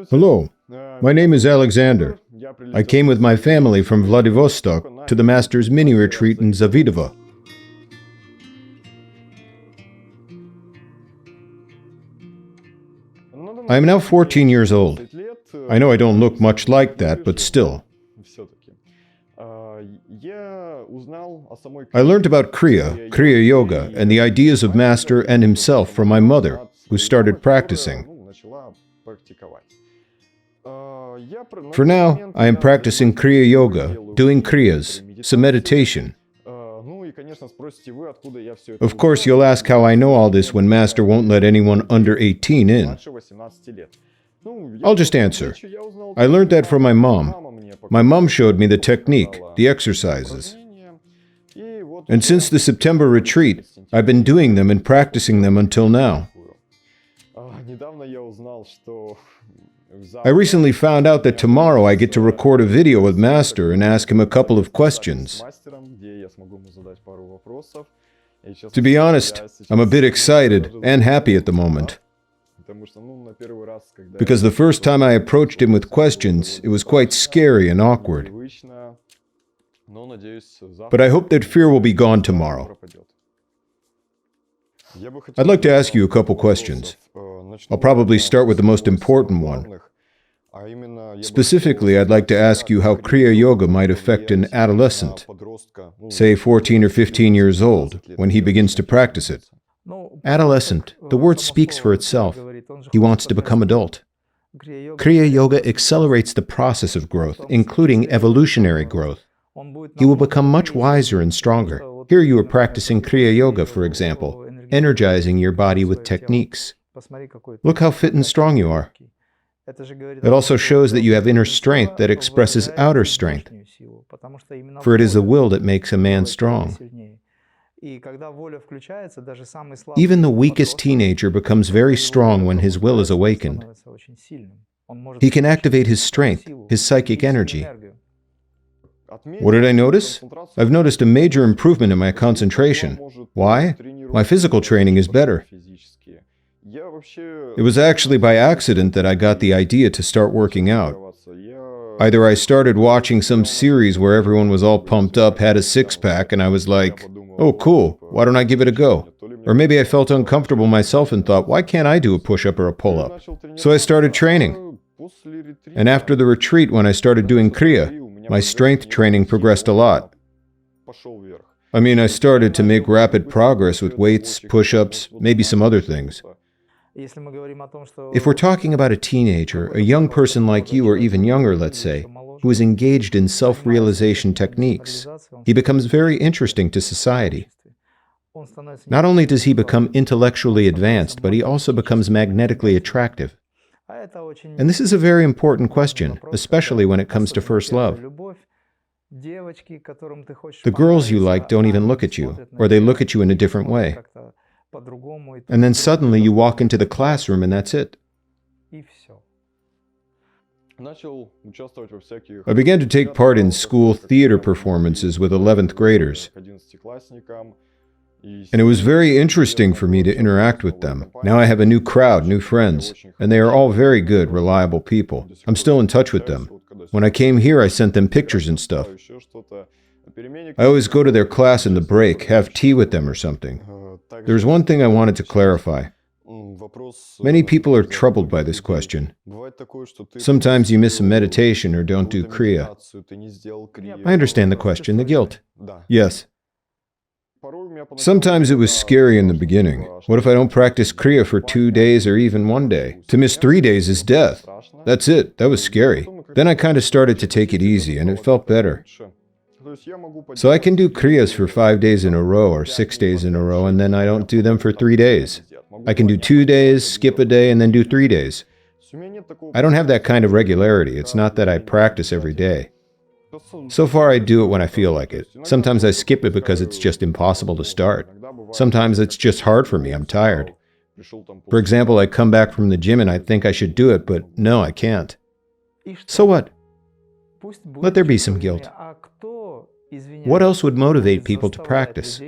Hello, my name is Alexander. I came with my family from Vladivostok to the Master's mini-retreat in Zavidovo. I am now 14 years old. I know I don't look much like that, but still. I learned about Kriya Yoga, and the ideas of Master and himself from my mother, who started practicing. For now, I am practicing Kriya Yoga, doing Kriyas, some meditation. Of course, you'll ask how I know all this when Master won't let anyone under 18 in. I'll just answer. I learned that from my mom. My mom showed me the technique, the exercises. And since the September retreat, I've been doing them and practicing them until now. I recently found out that tomorrow I get to record a video with Master and ask him a couple of questions. To be honest, I'm a bit excited and happy at the moment. Because the first time I approached him with questions, it was quite scary and awkward. But I hope that fear will be gone tomorrow. I'd like to ask you a couple questions. I'll probably start with the most important one. Specifically, I'd like to ask you how Kriya Yoga might affect an adolescent, say 14 or 15 years old, when he begins to practice it. Adolescent, the word speaks for itself. He wants to become adult. Kriya Yoga accelerates the process of growth, including evolutionary growth. He will become much wiser and stronger. Here you are practicing Kriya Yoga, for example, energizing your body with techniques. Look how fit and strong you are. It also shows that you have inner strength that expresses outer strength, for it is the will that makes a man strong. Even the weakest teenager becomes very strong when his will is awakened. He can activate his strength, his psychic energy. What did I notice? I've noticed a major improvement in my concentration. Why? My physical training is better. It was actually by accident that I got the idea to start working out. Either I started watching some series where everyone was all pumped up, had a six-pack, and I was like, oh cool, why don't I give it a go? Or maybe I felt uncomfortable myself and thought, why can't I do a push-up or a pull-up? So I started training. And after the retreat, when I started doing Kriya, my strength training progressed a lot. I mean, I started to make rapid progress with weights, push-ups, maybe some other things. If we're talking about a teenager, a young person like you or even younger, let's say, who is engaged in self-realization techniques, he becomes very interesting to society. Not only does he become intellectually advanced, but he also becomes magnetically attractive. And this is a very important question, especially when it comes to first love. The girls you like don't even look at you, or they look at you in a different way. And then suddenly you walk into the classroom and that's it. I began to take part in school theater performances with 11th graders. And it was very interesting for me to interact with them. Now I have a new crowd, new friends, and they are all very good, reliable people. I'm still in touch with them. When I came here, I sent them pictures and stuff. I always go to their class in the break, have tea with them or something. There's one thing I wanted to clarify. Many people are troubled by this question. Sometimes you miss a meditation or don't do Kriya. I understand the question, the guilt. Yes. Sometimes it was scary in the beginning. What if I don't practice Kriya for 2 days or even 1 day? To miss 3 days is death. That's it. That was scary. Then I kind of started to take it easy and it felt better. So I can do Kriyas for 5 days in a row or 6 days in a row, and then I don't do them for 3 days. I can do 2 days, skip a day, and then do 3 days. I don't have that kind of regularity. It's not that I practice every day. So far, I do it when I feel like it. Sometimes I skip it because it's just impossible to start. Sometimes it's just hard for me. I'm tired. For example, I come back from the gym and I think I should do it, but no, I can't. So what? Let there be some guilt. What else would motivate people to practice?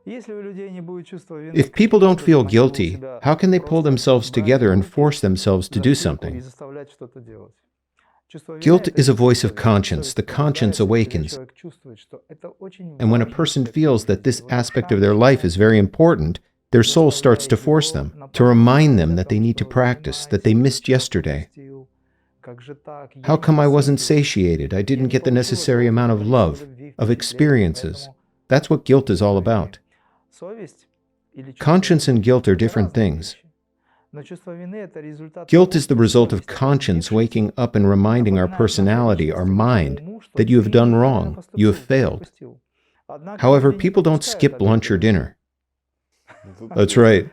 If people don't feel guilty, how can they pull themselves together and force themselves to do something? Guilt is a voice of conscience. The conscience awakens. And when a person feels that this aspect of their life is very important, their soul starts to force them, to remind them that they need to practice, that they missed yesterday. How come I wasn't satiated? I didn't get the necessary amount of love, of experiences. That's what guilt is all about. Conscience and guilt are different things. Guilt is the result of conscience waking up and reminding our personality, our mind, that you have done wrong, you have failed. However, people don't skip lunch or dinner. That's right.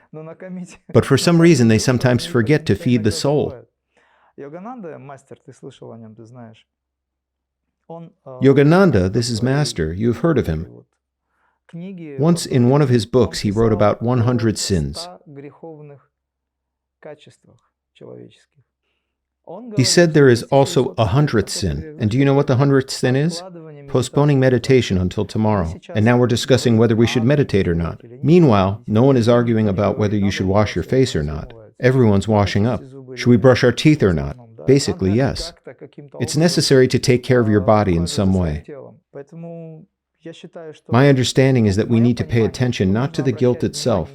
But for some reason, they sometimes forget to feed the soul. Yogananda, this is Master, you've heard of him. Once in one of his books, he wrote about 100 sins. He said there is also a 100th sin. And do you know what the 100th sin is? Postponing meditation until tomorrow. And now we're discussing whether we should meditate or not. Meanwhile, no one is arguing about whether you should wash your face or not. Everyone's washing up. Should we brush our teeth or not? Basically, yes. It's necessary to take care of your body in some way. My understanding is that we need to pay attention not to the guilt itself,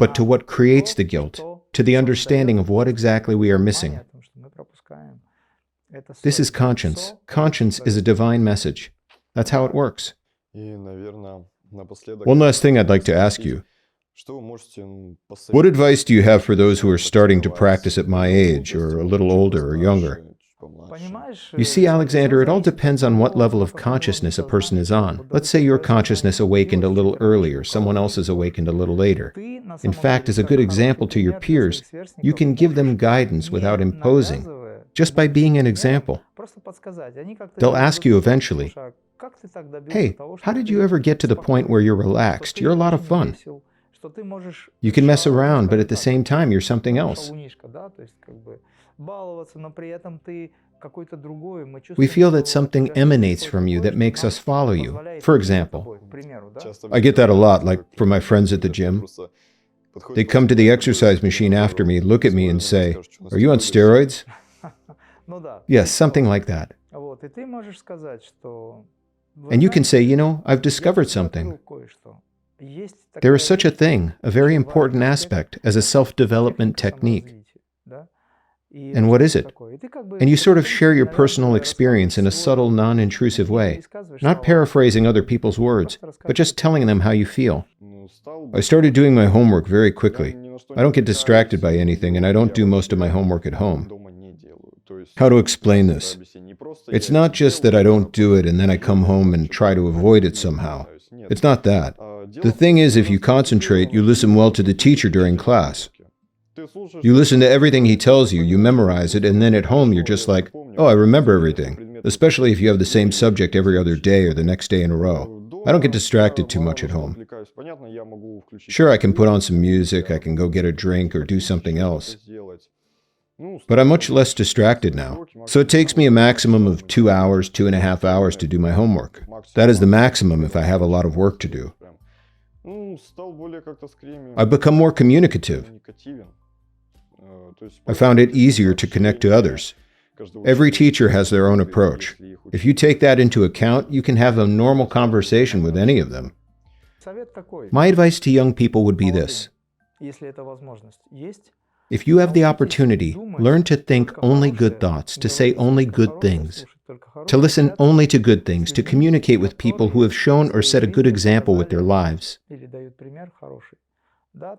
but to what creates the guilt, to the understanding of what exactly we are missing. This is conscience. Conscience is a divine message. That's how it works. One last thing I'd like to ask you. What advice do you have for those who are starting to practice at my age, or a little older or younger? You see, Alexander, it all depends on what level of consciousness a person is on. Let's say your consciousness awakened a little earlier, someone else's awakened a little later. In fact, as a good example to your peers, you can give them guidance without imposing, just by being an example. They'll ask you eventually, "Hey, how did you ever get to the point where you're relaxed? You're a lot of fun." You can mess around, but at the same time, you're something else. We feel that something emanates from you that makes us follow you. For example, I get that a lot, like from my friends at the gym. They come to the exercise machine after me, look at me and say, "Are you on steroids?" Yes, something like that. And you can say, "You know, I've discovered something. There is such a thing, a very important aspect, as a self-development technique. And what is it?" And you sort of share your personal experience in a subtle, non-intrusive way, not paraphrasing other people's words, but just telling them how you feel. I started doing my homework very quickly. I don't get distracted by anything, and I don't do most of my homework at home. How to explain this? It's not just that I don't do it and then I come home and try to avoid it somehow. It's not that. The thing is, if you concentrate, you listen well to the teacher during class. You listen to everything he tells you, you memorize it, and then at home you're just like, "Oh, I remember everything," especially if you have the same subject every other day or the next day in a row. I don't get distracted too much at home. Sure, I can put on some music, I can go get a drink or do something else. But I'm much less distracted now. So it takes me a maximum of 2 hours, 2.5 hours to do my homework. That is the maximum if I have a lot of work to do. I've become more communicative. I found it easier to connect to others. Every teacher has their own approach. If you take that into account, you can have a normal conversation with any of them. My advice to young people would be this. If you have the opportunity, learn to think only good thoughts, to say only good things, to listen only to good things, to communicate with people who have shown or set a good example with their lives.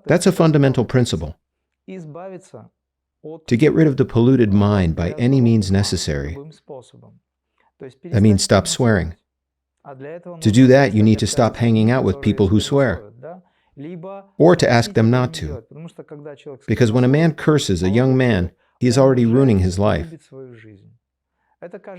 That's a fundamental principle. To get rid of the polluted mind by any means necessary. That means stop swearing. To do that, you need to stop hanging out with people who swear. Or to ask them not to. Because when a man curses, a young man, he is already ruining his life.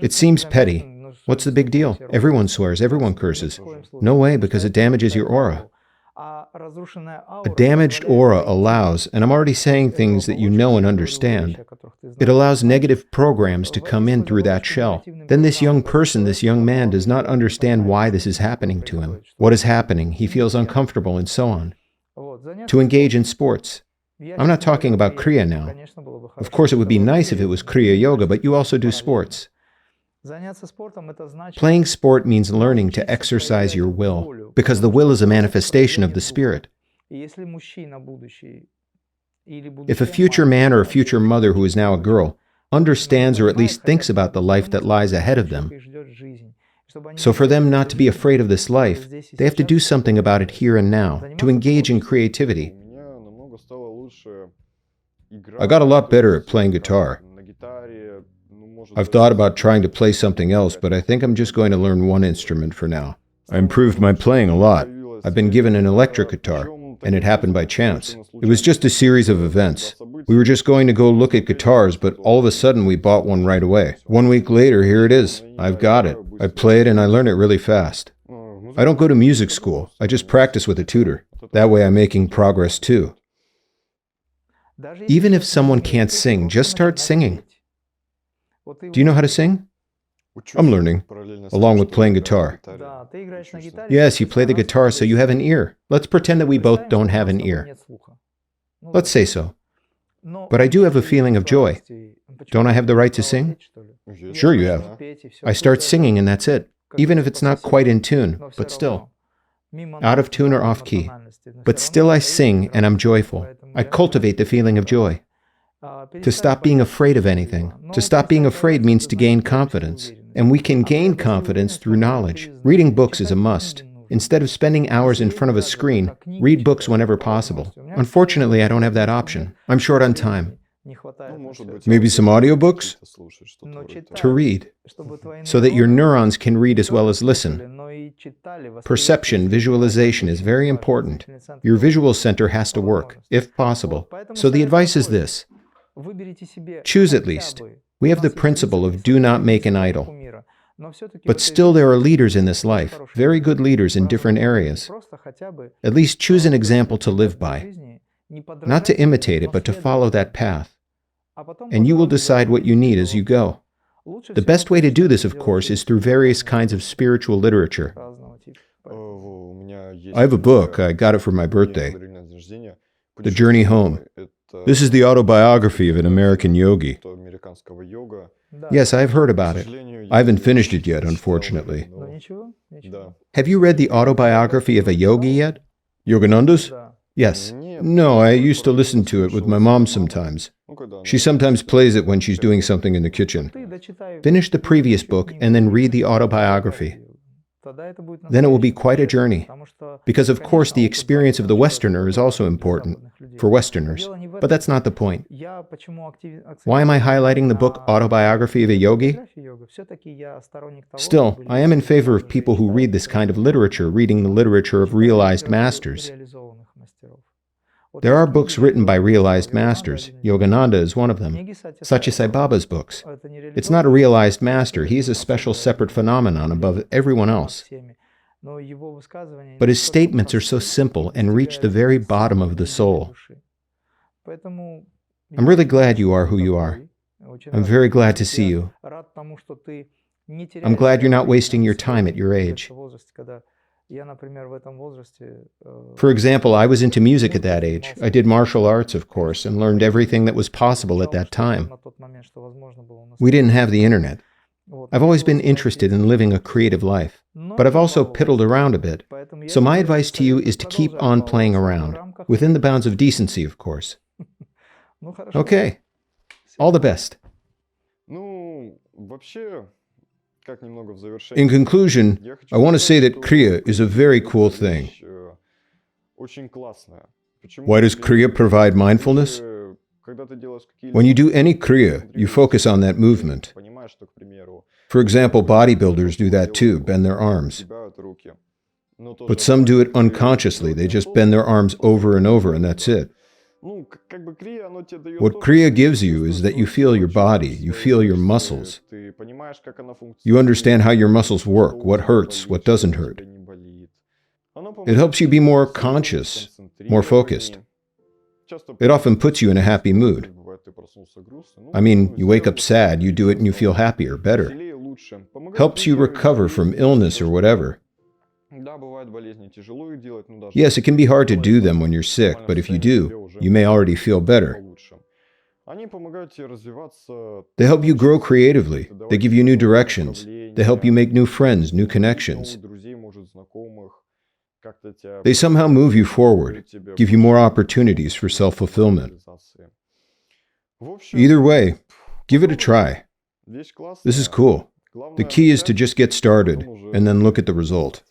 It seems petty. What's the big deal? Everyone swears, everyone curses. No way, because it damages your aura. A damaged aura allows, and I'm already saying things that you know and understand, It allows negative programs to come in through that shell. Then this young person, this young man, does not understand why this is happening to him. What is happening? He feels uncomfortable and so on. To engage in sports. I'm not talking about Kriya now. Of course, it would be nice if it was Kriya Yoga, but you also do sports. Playing sport means learning to exercise your will, because the will is a manifestation of the spirit. If a future man or a future mother who is now a girl understands or at least thinks about the life that lies ahead of them, so for them not to be afraid of this life, they have to do something about it here and now, to engage in creativity. I got a lot better at playing guitar. I've thought about trying to play something else, but I think I'm just going to learn one instrument for now. I improved my playing a lot. I've been given an electric guitar, and it happened by chance. It was just a series of events. We were just going to go look at guitars, but all of a sudden we bought one right away. 1 week later, here it is. I've got it. I play it and I learn it really fast. I don't go to music school. I just practice with a tutor. That way I'm making progress too. Even if someone can't sing, just start singing. Do you know how to sing? I'm learning, along with playing guitar. Yes, you play the guitar so you have an ear. Let's pretend that we both don't have an ear. Let's say so. But I do have a feeling of joy. Don't I have the right to sing? Sure you have. I start singing and that's it. Even if it's not quite in tune, but still. Out of tune or off key. But still I sing and I'm joyful. I cultivate the feeling of joy. To stop being afraid of anything. To stop being afraid means to gain confidence. And we can gain confidence through knowledge. Reading books is a must. Instead of spending hours in front of a screen, read books whenever possible. Unfortunately, I don't have that option. I'm short on time. Maybe some audiobooks? To read, so that your neurons can read as well as listen. Perception, visualization is very important. Your visual center has to work, if possible. So the advice is this. Choose at least. We have the principle of do not make an idol. But still there are leaders in this life, very good leaders in different areas. At least choose an example to live by. Not to imitate it, but to follow that path. And you will decide what you need as you go. The best way to do this, of course, is through various kinds of spiritual literature. I have a book. I got it for my birthday. The Journey Home. This is the autobiography of an American yogi. Yes, I have heard about it. I haven't finished it yet, unfortunately. Have you read the autobiography of a yogi yet? Yogananda's? Yes. No, I used to listen to it with my mom sometimes. She sometimes plays it when she's doing something in the kitchen. Finish the previous book and then read the autobiography. Then it will be quite a journey. Because of course the experience of the Westerner is also important for Westerners. But that's not the point. Why am I highlighting the book Autobiography of a Yogi? Still, I am in favor of people who read this kind of literature, reading the literature of realized masters. There are books written by realized masters. Yogananda is one of them. Sathya Sai Baba's books. It's not a realized master. He is a special separate phenomenon above everyone else. But his statements are so simple and reach the very bottom of the soul. I'm really glad you are who you are. I'm very glad to see you. I'm glad you're not wasting your time at your age. For example, I was into music at that age. I did martial arts, of course, and learned everything that was possible at that time. We didn't have the internet. I've always been interested in living a creative life, but I've also piddled around a bit. So my advice to you is to keep on playing around, within the bounds of decency, of course. Okay. All the best. In conclusion, I want to say that Kriya is a very cool thing. Why does Kriya provide mindfulness? When you do any Kriya, you focus on that movement. For example, bodybuilders do that too, bend their arms. But some do it unconsciously, they just bend their arms over and over and that's it. What Kriya gives you is that you feel your body, you feel your muscles. You understand how your muscles work, what hurts, what doesn't hurt. It helps you be more conscious, more focused. It often puts you in a happy mood. I mean, you wake up sad, you do it and you feel happier, better. Helps you recover from illness or whatever. Yes, it can be hard to do them when you're sick, but if you do, you may already feel better. They help you grow creatively. They give you new directions. They help you make new friends, new connections. They somehow move you forward, give you more opportunities for self-fulfillment. Either way, give it a try. This is cool. The key is to just get started and then look at the result.